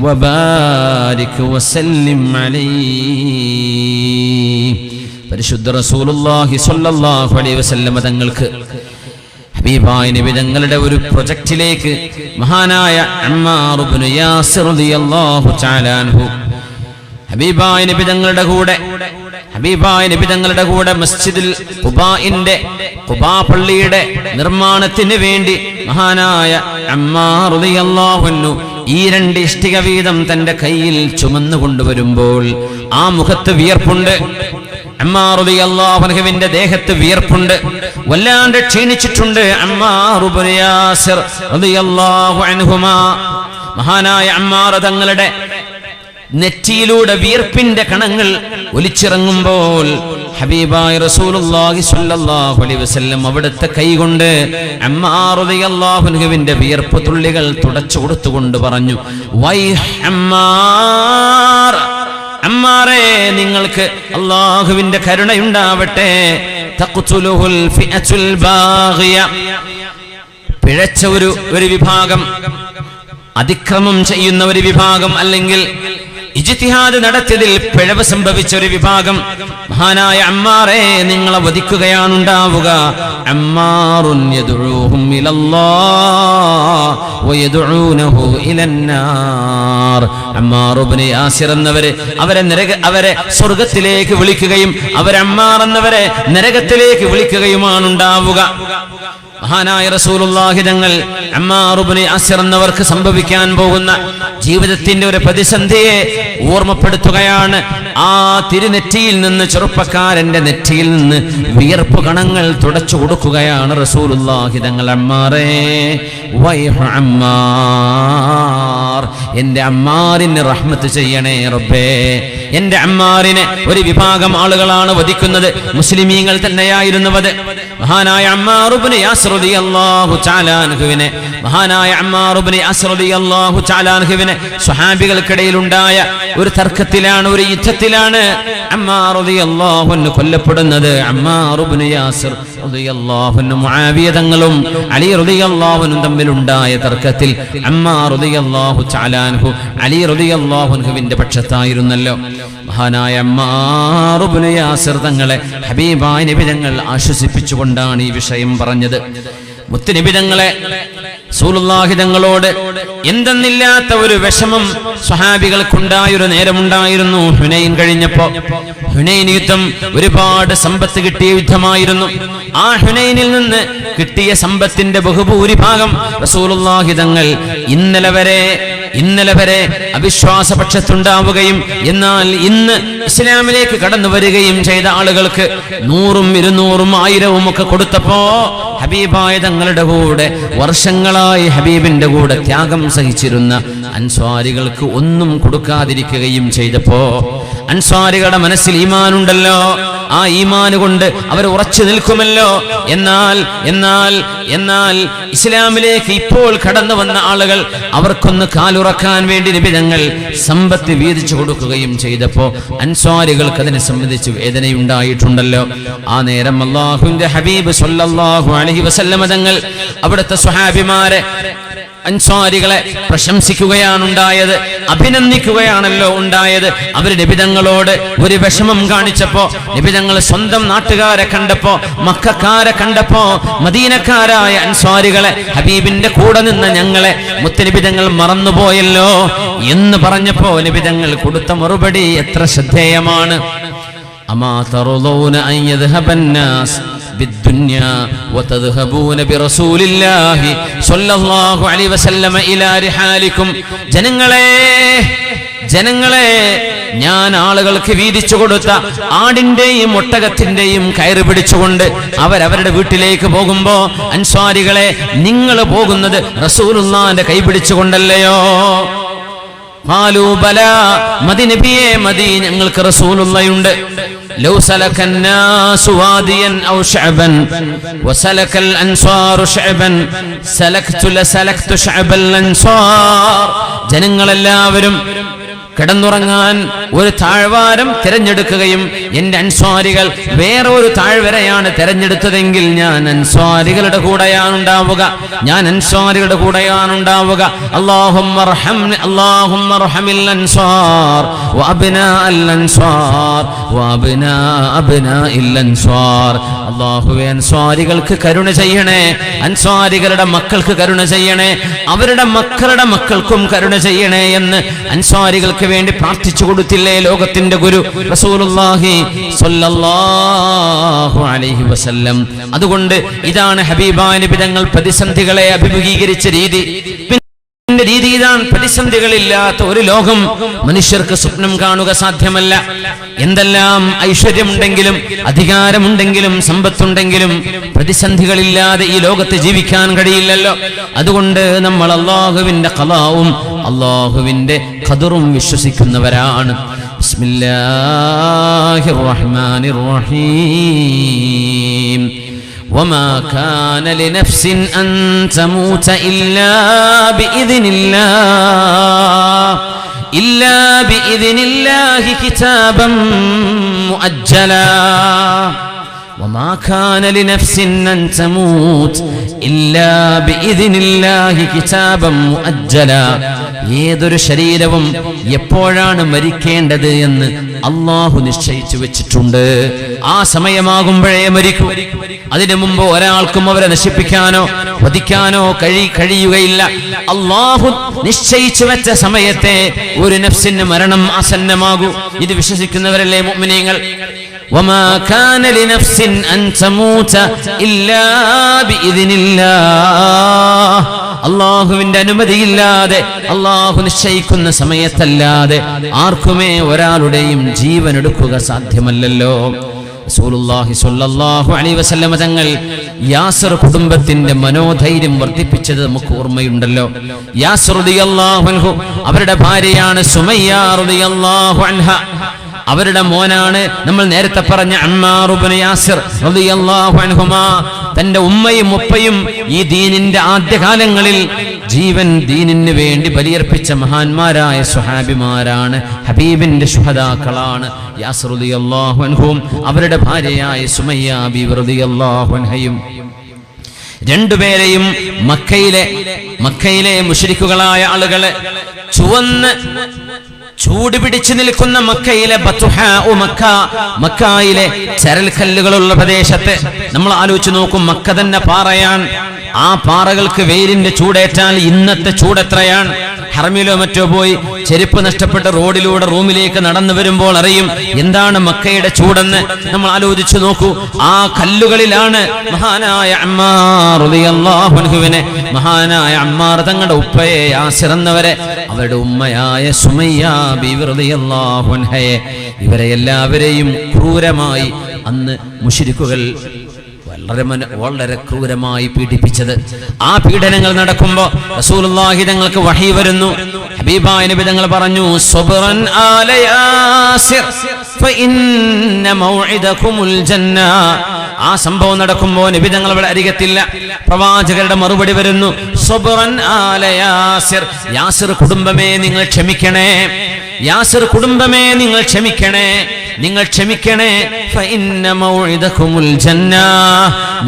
وبارك وسلم عليه. പരിശുദ്ധ റസൂലുള്ളാഹി സ്വല്ലല്ലാഹു അലൈഹി വസല്ലം തങ്ങൾക്ക് ഹബീബായ നബി തങ്ങളുടെ ഒരു പ്രൊജക്റ്റിലേക്ക് മഹാനായ അമ്മാർ ഇബ്നു യാസിർ റളിയല്ലാഹു തആല അൻഹു ഹബീബായ നബി തങ്ങളുടെ കൂടെ മസ്ജിദുൽ ഖുബാഇന്റെ ഖുബാ പള്ളിയുടെ നിർമ്മാണത്തിന് വേണ്ടി മഹാനായ അമ്മാർ റളിയല്ലാഹു അൻഹു ഈ 2 ഇഷ്ടിക വീതം തന്റെ കയ്യിൽ ചുമന്നു കൊണ്ടുവരുമ്പോൾ ആ മുഖത്ത് വിയർപ്പുണ്ട്. അമ്മാർ റളിയല്ലാഹു അൻഹുവിന്റെ ദേഹത്ത് വിയർപ്പുണ്ട്, വല്ലാണ്ട് ക്ഷീണിച്ചിട്ടുണ്ട്. അമ്മാർ ഇബ്നു യാസിർ റളിയല്ലാഹു അൻഹുമാ മഹാനായ അമ്മാർ തങ്ങളുടെ നെറ്റിയിലൂടെ വിയർപ്പിന്റെ കണങ്ങൾ ഒലിച്ചിറങ്ങുമ്പോൾ ഹബീബായ റസൂലുള്ളാഹി സ്വല്ലല്ലാഹു അലൈഹി വസല്ലം അവിടുത്തെ കൈകൊണ്ട് അമ്മാർ റളിയല്ലാഹു അൻഹുവിന്റെ വിയർപ്പ് തുള്ളികൾ തുടച്ചു കൊടുത്തുകൊണ്ട് പറഞ്ഞു, വൈഹ് അമ്മാർ, അമ്മാറേ നിങ്ങൾക്ക് അല്ലാഹുവിന്റെ കരുണയുണ്ടാവട്ടെ. തഖ്തുലുഹുൽ ഫിഅത്തുൽ ബാഗിയ, പിഴച്ച ഒരു വിഭാഗം, അതിക്രമം ചെയ്യുന്ന ഒരു വിഭാഗം, അല്ലെങ്കിൽ ഇജ്തിഹാദ് നടത്തിയതിൽ പിഴവ് സംഭവിച്ച ഒരു വിഭാഗം, മഹാനായ അമ്മാറെ നിങ്ങളെ വധിക്കുകയാണ് ഉണ്ടാവുക. അമ്മാറുൻ യദ്ഉഹും ഇലല്ലാഹ് വയദ്ഉനഹു ഇലന്നാർ. അമ്മാർ ഇബ്നു യാസിർ എന്നവരെ അവരെ സ്വർഗ്ഗത്തിലേക്ക് വിളിക്കുകയും അമ്മാർ എന്നവരെ നരകത്തിലേക്ക് വിളിക്കുകയുമാണ് ഉണ്ടാവുക. മഹാനായ റസൂലുള്ളാഹി തങ്ങൾ അമ്മാർ ഇബ്നു യാസിർ എന്നവർക്ക് സംഭവിക്കാൻ പോകുന്ന ജീവിതത്തിന്റെ ഒരു പ്രതിസന്ധിയെ ഓർമ്മപ്പെടുത്തുകയാണ്. ആ തിരുനെറ്റിയിൽ നിന്ന്, ചെറുപ്പക്കാരന്റെ നെറ്റിയിൽ നിന്ന് വിയർപ്പ് കണങ്ങൾ തുടച്ചു കൊടുക്കുകയാണ് റസൂലുള്ളാഹി തങ്ങൾ. അമ്മാറേ വൈഹ അമ്മാർ, എന്റെ അമ്മാറിന് റഹ്മത്ത് ചെയ്യണേ റബ്ബേ. എന്റെ അമ്മാറിനെ ഒരു വിഭാഗം ആളുകളാണ് വധിക്കുന്നത്, മുസ്ലിമീങ്ങൾ തന്നെയായിരുന്നത്. മഹാനായ അമ്മാർ ഇബ്നു യാസിർ റളിയല്ലാഹു തആല അൻഹുവിനെ സ്വഹാബികൾക്കിടയിൽ ഉണ്ടായ ഒരു തർക്കത്തിലാണ്, ഒരു യുദ്ധത്തിലാണ് അമ്മാർ റളിയല്ലാഹു അൻഹു കൊല്ലപ്പെടുന്നത്. അമ്മാർ ഇബ്നു യാസിർ റളിയല്ലാഹു അൻഹു മുആവിയ തങ്ങളും അലി റളിയല്ലാഹു അൻഹു തമ്മിലുണ്ടായ തർക്കത്തിൽ അമ്മാർ റളിയല്ലാഹു തആല അൻഹു അലി റളിയല്ലാഹു അൻഹുവിന്റെ പക്ഷത്തായിരുന്നല്ലോ. മഹാനായ അമ്മാർ ഇബ്നു യാസിർ തങ്ങളെ ഹബീബായ നബി തങ്ങൾ ആശ്വസിപ്പിച്ചുകൊണ്ടാണ് ഈ വിഷയം പറഞ്ഞത്. മുത്തുനബി തങ്ങളെ റസൂലുള്ളാഹി തങ്ങളോട് എന്തെന്നില്ലാത്ത ഒരു വിഷമം സ്വഹാബികൾക്കുണ്ടായൊരു നേരമുണ്ടായിരുന്നു. ഹുനൈൻ കഴിഞ്ഞപ്പോ, ഹുനൈൻ യുദ്ധം ഒരുപാട് സമ്പത്ത് കിട്ടിയ യുദ്ധമായിരുന്നു. ആ ഹുനൈനിൽ നിന്ന് കിട്ടിയ സമ്പത്തിന്റെ ബഹുഭൂരിഭാഗം റസൂലുള്ളാഹി തങ്ങൾ ഇന്നലെ വരെ അവിശ്വാസപക്ഷത്തുണ്ടാവുകയും എന്നാൽ ഇന്ന് ഇസ്ലാമിലേക്ക് കടന്നു വരികയും ചെയ്ത ആളുകൾക്ക് 100ഉം 200ഉം 1000ഉം ഒക്കെ കൊടുത്തപ്പോ ഹബീബായ തങ്ങളുടെ കൂടെ വർഷങ്ങളായി ഹബീബിന്റെ കൂടെ ത്യാഗം സഹിച്ചിരുന്ന അൻസ്വാരികൾക്ക് ഒന്നും കൊടുക്കാതിരിക്കുകയും ചെയ്തപ്പോ അൻസ്വാരികളുടെ മനസ്സിൽ ഈമാനുണ്ടല്ലോ, ആ ഈമാൻ കൊണ്ട് അവർ ഉറച്ചു നിൽക്കുമല്ലോ. എന്നാൽ ഇസ്ലാമിലേക്ക് ഇപ്പോൾ കടന്നു വന്ന ആളുകൾ അവർക്കൊന്ന് കാലുറക്കാൻ വേണ്ടി നബി തങ്ങൾ സമ്പത്ത് വീതിച്ചു കൊടുക്കുകയും ചെയ്തപ്പോ അൻസ്വാരികൾക്ക് അതിനെ സംബന്ധിച്ച് വേദനയുണ്ടായിട്ടുണ്ടല്ലോ. ആ നേരം അല്ലാഹുവിന്റെ ഹബീബ് സ്വല്ലല്ലാഹു അലൈഹി വസല്ലമ തങ്ങൾ അവിടുത്തെ സ്വഹാബിമാരെ, അൻസ്വാരികളെ പ്രശംസിക്കുകയാണുണ്ടായത്, അഭിനന്ദിക്കുകയാണല്ലോ ഉണ്ടായത്. അവര് നബിതങ്ങളോട് ഒരു വിഷമം കാണിച്ചപ്പോ, നബിതങ്ങൾ സ്വന്തം നാട്ടുകാരെ കണ്ടപ്പോ, മക്കക്കാരെ കണ്ടപ്പോ, മദീനക്കാരായ അൻസ്വാരികളെ, ഹബീബിന്റെ കൂടെ നിന്ന ഞങ്ങളെ മുത്തനബിതങ്ങൾ മറന്നുപോയല്ലോ എന്ന് പറഞ്ഞപ്പോ നബിതങ്ങൾ കൊടുത്ത മറുപടി എത്ര ശ്രദ്ധേയമാണ്. അമാ തറുദൂന അൻ യദ്ഹബന്നാസ് بالدنيا وتذهبون برسول الله صلى الله عليه وسلم إلى رحالكم. ജനങ്ങളെ ഞാൻ ആളുകൾക്ക് വീതിച്ചു കൊടുത്ത ആടിന്റെയും ഒട്ടകത്തിന്റെയും കയറ് പിടിച്ചുകൊണ്ട് അവരവരുടെ വീട്ടിലേക്ക് പോകുമ്പോ അൻസ്വാരികളെ, നിങ്ങൾ പോകുന്നത് റസൂലുള്ളാഹിന്റെ കൈ പിടിച്ചുകൊണ്ടല്ലയോ? ഖാലൂ ബലാ, മദീ നബിയേ, മദീ ഞങ്ങൾക്ക് റസൂലുള്ളാഹിയുണ്ട്. ലൗ സലക الناس واديا او شعبا وسلك الانصار شعبا لسلكت شعب الانصار. ജനങ്ങളെല്ലാവരും കിടന്നുറങ്ങാൻ ഒരു താഴ്വാരം തിരഞ്ഞെടുക്കുകയും എന്റെ അൻസ്വാരികൾ വേറെ ഒരു താഴ്വരയാണ് തിരഞ്ഞെടുത്തതെങ്കിൽ ഞാൻ അൻസ്വാരികളുടെ കൂടെയാണ് ഉണ്ടാവുക. അല്ലാഹുമ്മ അർഹമിൽ അൻസ്വാർ വഅബ്നാഅൽ അൻസ്വാർ വഅബ്നാഇൽ അൻസ്വാർ. അല്ലാഹുവേ, അൻസ്വാരികൾക്ക് കരുണ ചെയ്യണേ, അൻസ്വാരികളുടെ മക്കൾക്ക് കരുണ ചെയ്യണേ, അവരുടെ മക്കളുടെ മക്കൾക്കും കരുണ ചെയ്യണേ എന്ന് അൻസ്വാരികൾക്ക് വേണ്ടി പ്രാർത്ഥിച്ചു കൊടുത്തില്ലേ ലോകത്തിന്റെ ഗുരു റസൂലുള്ളാഹി സ്വല്ലല്ലാഹു അലൈഹി വസല്ലം. അതുകൊണ്ട് ഇതാണ് ഹബീബായ നബി തങ്ങൾ പ്രതിസന്ധികളെ അഭിമുഖീകരിച്ച രീതി. ഇതാണ് പ്രതിസന്ധികളില്ലാത്ത ഒരു ലോകം മനുഷ്യർക്ക് സ്വപ്നം കാണുക സാധ്യമല്ല. എന്തെല്ലാം ഐശ്വര്യമുണ്ടെങ്കിലും അധികാരമുണ്ടെങ്കിലും സമ്പത്തുണ്ടെങ്കിലും പ്രതിസന്ധികളില്ലാതെ ഈ ലോകത്ത് ജീവിക്കാൻ കഴിയില്ലല്ലോ. അതുകൊണ്ട് നമ്മൾ അല്ലാഹുവിന്റെ ഖളാവും അല്ലാഹുവിന്റെ ഖദറും വിശ്വസിക്കുന്നവരാണ്. ബിസ്മില്ലാഹിർ റഹ്മാനിർ റഹീം. وما كان لنفس أن تموت إلا بإذن الله كتابا مؤجلا. وما كان لنفس أن تموت ഇല്ലാ ബിഇദ്നില്ലാഹി കിതാബൻ മുഅജ്ജല. ഏതൊരു ശരീരവും എപ്പോഴാണ് മരിക്കേണ്ടത് എന്ന് അള്ളാഹു നിശ്ചയിച്ചു വെച്ചിട്ടുണ്ട്. ആ സമയമാകുമ്പോഴേ മരിക്കൂ. അതിനു മുമ്പ് ഒരാൾക്കും അവരെ നശിപ്പിക്കാനോ വധിക്കാനോ കഴിയുകയില്ല. അള്ളാഹു നിശ്ചയിച്ചു വെച്ച സമയത്തെ ഒരു നഫ്സിന് മരണം ആസന്നമാകൂ. ഇത് വിശ്വസിക്കുന്നവരല്ലേ മുഅ്മിനീങ്ങൾ? വമാ കാന ലിനഫ്സിൻ അൻ തമൂത ഇല്ലാ ബിഇദ്നില്ലാഹ്. അള്ളാഹുവിന്റെ അനുമതിയില്ലാതെ, അള്ളാഹു നിശ്ചയിക്കുന്ന സമയത്തല്ലാതെ ആർക്കുമേ ഒരാളുടെയും ജീവൻ എടുക്കുക സാധ്യമല്ലല്ലോ. റസൂലുള്ളാഹി സ്വല്ലല്ലാഹു അലൈഹി വസല്ലം തങ്ങൾ യാസിർ കുടുംബത്തിന്റെ മനോധൈര്യം വർദ്ധിപ്പിച്ചത് നമുക്ക് ഓർമ്മയുണ്ടല്ലോ. യാസിർ റളിയല്ലാഹു അൻഹു അവരുടെ ഭാര്യയാണ് സുമയ്യ റളിയല്ലാഹു അൻഹ. അവരുടെ മോനാണ് നമ്മൾ നേരത്തെ പറഞ്ഞ അമ്മാർ ഇബ്നു യാസിർ റളിയല്ലാഹു അൻഹുമാ. തന്റെ ഉമ്മയും ഉപ്പയും ഈ ദീനിന്റെ ആദ്യകാലങ്ങളിൽ ജീവൻ ദീനിന് വേണ്ടി ബലിയർപ്പിച്ച മഹാന്മാരായ സ്വഹാബിമാരാണ്, ഹബീബിന്റെ ശുഹദാക്കളാണ് യാസിർ റളിയല്ലാഹു അൻഹും അവരുടെ ഭാര്യയായ സുമയ്യ ബീവി റളിയല്ലാഹു അൻഹയും. രണ്ടുപേരെയും മക്കയിലെ മുശ്രിക്കുകളായ ആളുകളെ ചൂട് പിടിച്ചു നിൽക്കുന്ന മക്കയിലെ മക്കയിലെ ചരൽക്കല്ലുകളുള്ള പ്രദേശത്ത് നമ്മൾ ആലോചിച്ച് നോക്കും. മക്ക തന്നെ പാറയാണ്. ആ പാറകൾക്ക് വെയിലിന്റെ ചൂടേറ്റാൽ ഇന്നത്തെ ചൂടെത്രയാണ്? ഹറമിലോ മറ്റോ പോയി ചെരുപ്പ് നഷ്ടപ്പെട്ട റോഡിലൂടെ റൂമിലേക്ക് നടന്നു വരുമ്പോൾ അറിയും എന്താണ് മക്കയുടെ ചൂടെന്ന്. നമ്മൾ ആലോചിച്ചു നോക്കൂ. ആ കല്ലുകളിലാണ് മഹാനായ അമ്മാർ റളിയല്ലാഹു അൻഹുവിനെ, മഹാനായ അമ്മാർ തങ്ങളുടെ ഉപ്പയെ യാസിർ എന്നവരെ, അവരുടെ ഉമ്മയായ സുമയ്യ ബീവി റളിയല്ലാഹു അൻഹയെ, ഇവരെ എല്ലാവരെയും ക്രൂരമായി അന്ന് മുശ്രിക്കുകൾ വളരെ ക്രൂരമായി പീഡിപ്പിച്ചത്. ആ പീഡനങ്ങൾ നടക്കുമ്പോൾ റസൂലുള്ളാഹി തങ്ങൾക്ക് വഹി വരുന്നു. ഹബീബായ നബി തങ്ങൾ പറഞ്ഞു, സ്വബ്റൻ ആല യാസിർ ഫഇന്ന മൗഇദകുമുൽ ജന്ന. ആ സംഭവം നടക്കുമ്പോൾ നബി തങ്ങൾ അവിടെ അരികത്തില്ല. പ്രവാചകരുടെ മറുപടി വരുന്നു, സ്വബ്റൻ ആല യാസിർ. യാസിർ കുടുംബമേ നിങ്ങൾ ക്ഷമിക്കണേ, യാസിർ കുടുംബമേ നിങ്ങൾ ക്ഷമിക്കണേ, നിങ്ങൾ ക്ഷമിക്കണേ. ഫഇന്ന മൗഇദകുമുൽ ജന്ന.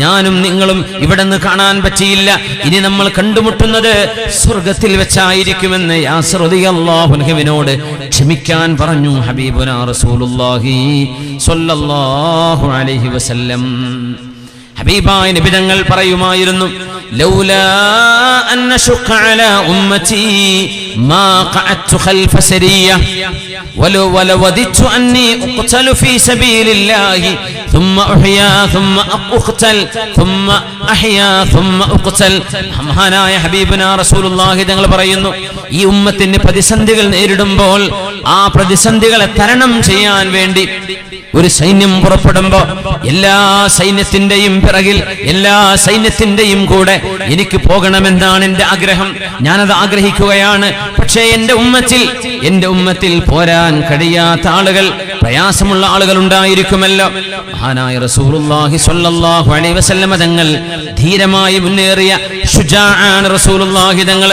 ഞാനും നിങ്ങളും ഇവിടെ നിന്ന് കാണാൻ പറ്റിയില്ല, ഇനി നമ്മൾ കണ്ടുമുട്ടുന്നത് സ്വർഗത്തിൽ വെച്ചായിരിക്കുമെന്ന് യാസിർ റളിയല്ലാഹു അൻഹുവിനോട് ക്ഷമിക്കാൻ പറഞ്ഞു ഹബീബുനാ റസൂലുള്ളാഹി സ്വല്ലല്ലാഹു അലൈഹി വസല്ലം. ഹബീബായ നബി തങ്ങൾ പറയുമായിരുന്നു, ലൗലാ അൻ നശഖ അലാ ഉമ്മതി മാ ഖഅത്തു ഖൽഫ സരിയ വലവദിതു അന്നി ഉഖ്തലു ഫീ സബീലില്ലാഹി ثم അഹ്യാ ثم ഉഖ്തൽ ثم അഹ്യാ ثم ഉഖ്തൽ. മഹാനായ ഹബീബുനാ റസൂലുള്ളാഹി തങ്ങൾ പറയുന്നു, ഈ ഉമ്മത്തിന് പ്രതിസന്ധികൾ നേരിടുമ്പോൾ ആ പ്രതിസന്ധികളെ തരണം ചെയ്യാൻ വേണ്ടി ഒരു സൈന്യം പുറപ്പെടുമ്പോ എല്ലാ സൈന്യത്തിന്റെയും പിറകിൽ, എല്ലാ സൈന്യത്തിന്റെയും കൂടെ എനിക്ക് പോകണമെന്നാണ് എന്റെ ആഗ്രഹം. ഞാനത് ആഗ്രഹിക്കുകയാണ്. പക്ഷേ എന്റെ ഉമ്മത്തിൽ പോരാൻ കഴിയാത്ത ആളുകൾ, പ്രയാസമുള്ള ആളുകൾ ഉണ്ടായിരിക്കുമല്ലോ. മഹാനായ റസൂലുള്ളാഹി സ്വല്ലല്ലാഹു അലൈഹി വസല്ലം തങ്ങൾ ധീരമായി മുന്നേറിയ ശുജാആൻ റസൂലുള്ളാഹി തങ്ങൾ.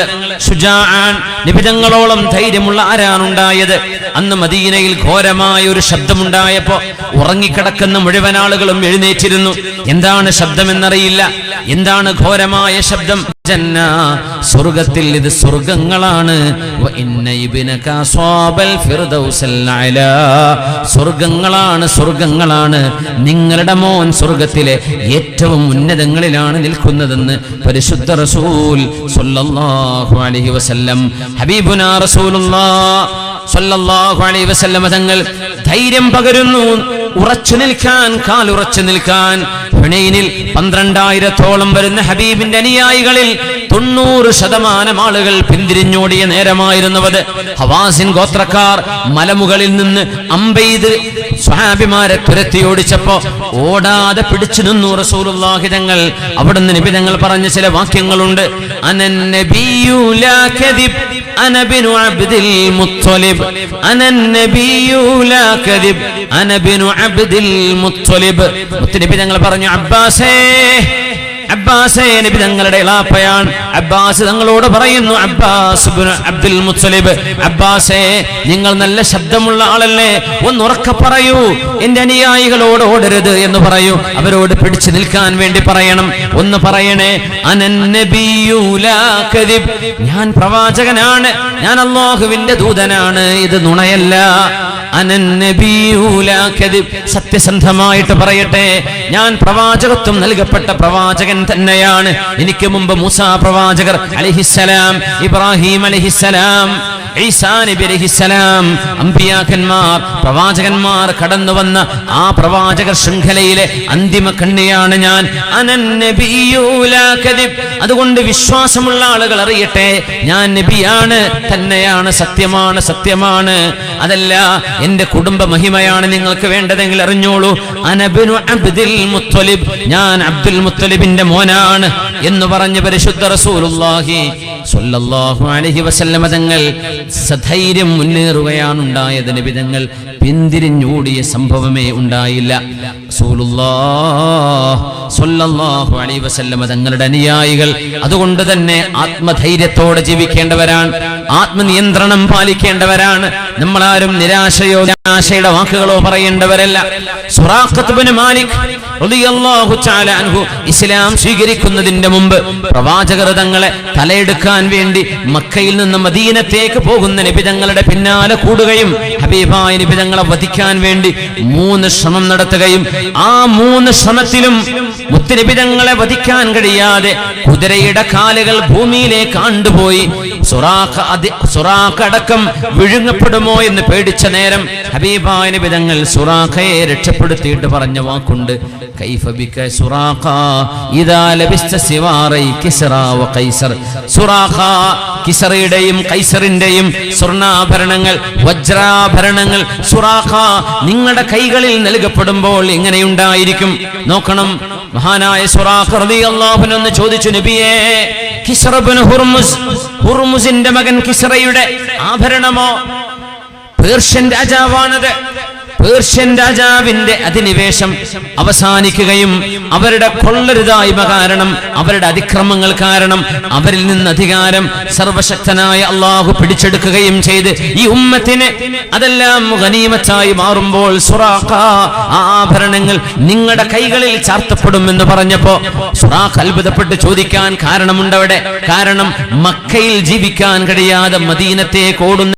ശുജാആൻ നബി തങ്ങളോളം ധൈര്യമുള്ള ആരാണുണ്ടായത്? അന്ന് മദീനയിൽ ഘോരമായ ഒരു ശബ്ദമുണ്ടായപ്പോ ഉറങ്ങിക്കിടക്കുന്ന മുഴുവൻ ആളുകളും എഴുന്നേറ്റിരുന്നു. എന്താണ് ശബ്ദമെന്നറിയില്ല. എന്താണ് ഘോരമായ ശബ്ദം? ജന്ന, സ്വർഗത്തിൽ ഇത് സ്വർഗങ്ങളാണ്. സ്വർഗങ്ങളാണ്. നിങ്ങളുടെ മോൻ സ്വർഗത്തിലെ ഏറ്റവും ഉന്നതങ്ങളിലാണ് നിൽക്കുന്നതെന്ന് പരിശുദ്ധ റസൂൽ സ്വല്ലല്ലാഹു അലൈഹി വസല്ലം. ഹബീബുനാ റസൂലുള്ളാഹി സ്വല്ലല്ലാഹു അലൈഹി വസല്ലം തങ്ങൾ ധൈര്യം പകരുന്നു, ഉറച്ചു നിൽക്കാൻ, കാലുറച്ചു നിൽക്കാൻ. ഹുനൈനിൽ 12,000-ഓളം വരുന്ന ഹബീബിന്റെ അനുയായികളിൽ 90% ആളുകൾ പിന്തിരിഞ്ഞോടിയ നേരമായിരുന്നത്. ഹവാസിൻ ഗോത്രക്കാർ മലമുകളിൽ നിന്ന് അമ്പെയ്ത് സ്വഹാബിമാരെ തുരത്തി ഓടിച്ചപ്പോ ഓടാതെ പിടിച്ചു നിന്നു റസൂലുള്ളാഹി തങ്ങൾ. അവിടുന്ന് നബി തങ്ങൾ പറഞ്ഞ ചില വാക്യങ്ങളുണ്ട്. അനൻ നബിയു ലാ കദിബ് അന ബിനു അബ്ദിൽ മുത്തലിബ്, അനൻ നബിയു ലാ കദിബ് അന ബിനു അബ്ദിൽ മുത്തലിബ്. മുത്തനബി തങ്ങൾ പറഞ്ഞു, അബ്ബാസേ, നബി തങ്ങളുടെ ഇളാപ്പയാണ്. അബ്ബാസ് തങ്ങളോട് പറയുന്നു, അബ്ബാസ് ഇബ്നു അബ്ദുൽ മുത്തലിബ്, അബ്ബാസേ നിങ്ങൾ നല്ല ശബ്ദമുള്ള ആളല്ലേ, ഒന്ന് ഉറക്കെ പറയൂ, എന്റെ അനുയായികളോട് ഓടരുത് എന്ന് പറയൂ, അവരോട് പിടിച്ചു നിൽക്കാൻ വേണ്ടി പറയണം. ഒന്ന് പറയണേ, അനന്നബിയു ലാ കദിബ്, ഞാൻ പ്രവാചകനാണ്, ഞാൻ അല്ലാഹുവിന്റെ ദൂതനാണ്, ഇത് നുണയല്ല. അനന്നബിയു ലാ കദിബ്, സത്യസന്ധമായിട്ട് പറയട്ടെ, ഞാൻ പ്രവാചകത്വം നൽകപ്പെട്ട പ്രവാചകൻ തന്നെയാണ്. എനിക്ക് മുമ്പ് മൂസാ പ്രവാചകർ അലൈഹിസ്സലാം, ഇബ്രാഹിം അലൈഹിസ്സലാം, ഈസാ നബി അലൈഹിസ്സലാം, അമ്പിയാക്കന്മാർ, പ്രവാചകന്മാർ കടന്നു വന്ന ആ പ്രവാചകർ ശൃംഖലയിലെ അന്തിമ കണ്ണിയാണ് ഞാൻ. അനന്നബിയു ലാ കദിബ്, അതുകൊണ്ട് വിശ്വാസമുള്ള ആളുകൾ അറിയട്ടെ, ഞാൻ നബിയാണ്, തന്നെയാണ്, സത്യമാണ്, സത്യമാണ്. അതല്ല എന്റെ കുടുംബ മഹിമയാണ് നിങ്ങൾക്ക് വേണ്ടതെങ്കിൽ അറിഞ്ഞോളൂ. അനബ്നു അബ്ദുൽ മുത്തലിബ്, ഞാൻ അബ്ദുൽ മുത്തലിബിന്റെ മോനാണ് എന്ന് പറഞ്ഞ് പരിശുദ്ധ റസൂലുള്ളാഹി സ്വല്ലല്ലാഹു അലൈഹി വസല്ലമ തങ്ങൾ സധൈര്യം മുന്നേറുകയാണ് ഉണ്ടായത്. നബി തങ്ങൾ പിന്തിരിഞ്ഞോടിയ സംഭവമേ ഉണ്ടായില്ല. റസൂലുള്ളാഹി സ്വല്ലല്ലാഹു അലൈഹി വസല്ലമ തങ്ങളുടെ അനുയായികൾ അതുകൊണ്ട് തന്നെ ആത്മധൈര്യത്തോടെ ജീവിക്കേണ്ടവരാണ്, ആത്മനിയന്ത്രണം പാലിക്കേണ്ടവരാണ്. നമ്മളാരും നിരാശയുടെ വാക്കുകളോ പറയേണ്ടവരല്ല. സുറാഖത്ത് ഇബ്നു മാലിക് റളിയല്ലാഹു തആല അൻഹു ഇസ്ലാം സ്വീകരിക്കുന്നതിന്റെ മുമ്പ് പ്രവാചകർ തങ്ങളെ തലയെടുക്കാൻ വേണ്ടി മക്കയിൽ നിന്ന് മദീനത്തേക്ക് പോകുന്ന നബി തങ്ങളുടെ പിന്നാലെ കൂടുകയും ഹബീബായ നബി തങ്ങളെ വധിക്കാൻ വേണ്ടി 3 ശ്രമം നടത്തുകയും ആ 3 ശ്രമത്തിലും മുത്തുനബി തങ്ങളെ വധിക്കാൻ കഴിയാതെ കുതിരയുടെ കാലുകൾ ഭൂമിയിലേക്ക് ആണ്ടുപോയി. സുറാഖ അടക്കം വിഴുങ്ങപ്പെടുമോ എന്ന് പേടിച്ച നേരം ഹബീബായ നബി തങ്ങൾ സുറാഖയെ രക്ഷപ്പെടുത്തിയിട്ട് പറഞ്ഞ വാക്കുണ്ട്, കൈഫ ബിക സുറാഖ ഇദാ ലബിസ്ത സിവാറൈ കിസ്റ വ ഖൈസർ. സുറാഖ, കിസ്റയുടെയും ഖൈസറിന്റെയും സ്വർണ്ണാഭരണങ്ങൾ, വജ്രാഭരണങ്ങൾ സുറാഖ നിങ്ങളുടെ കൈകളിൽ നൽകപ്പെടുമ്പോൾ എങ്ങനെയുണ്ടായിരിക്കും നോക്കണം. മഹാനായ സുറാഖ റളിയല്ലാഹു അൻഹു ചോദിച്ചു, നബിയേ, കിസ്റ ഇബ്നു ഹുർമുസ്, ഹുർമുസിന്റെ മകൻ കിസ്റയുടെ ആഭരണമോ? പേർഷ്യൻ രാജാവാണത്. പേർഷ്യൻ രാജാവിന്റെ അധിനിവേശം അവസാനിക്കുകയും അവരുടെ കൊള്ളരുതായ്മ കാരണം, അവരുടെ അതിക്രമങ്ങൾ കാരണം അവരിൽ നിന്ന് അധികാരം സർവശക്തനായ അള്ളാഹു പിടിച്ചെടുക്കുകയും ചെയ്ത് ഈ ഉമ്മത്തിന് അതെല്ലാം ഗനീമത്തായി മാറുമ്പോൾ സുറാഖ ആ ആഭരണങ്ങൾ നിങ്ങളുടെ കൈകളിൽ ചാർത്തപ്പെടുമെന്ന് പറഞ്ഞപ്പോ സുറാഖ അത്ഭുതപ്പെട്ട് ചോദിക്കാൻ കാരണമുണ്ടവിടെ. കാരണം മക്കയിൽ ജീവിക്കാൻ കഴിയാതെ മദീനത്തേക്ക് ഓടുന്ന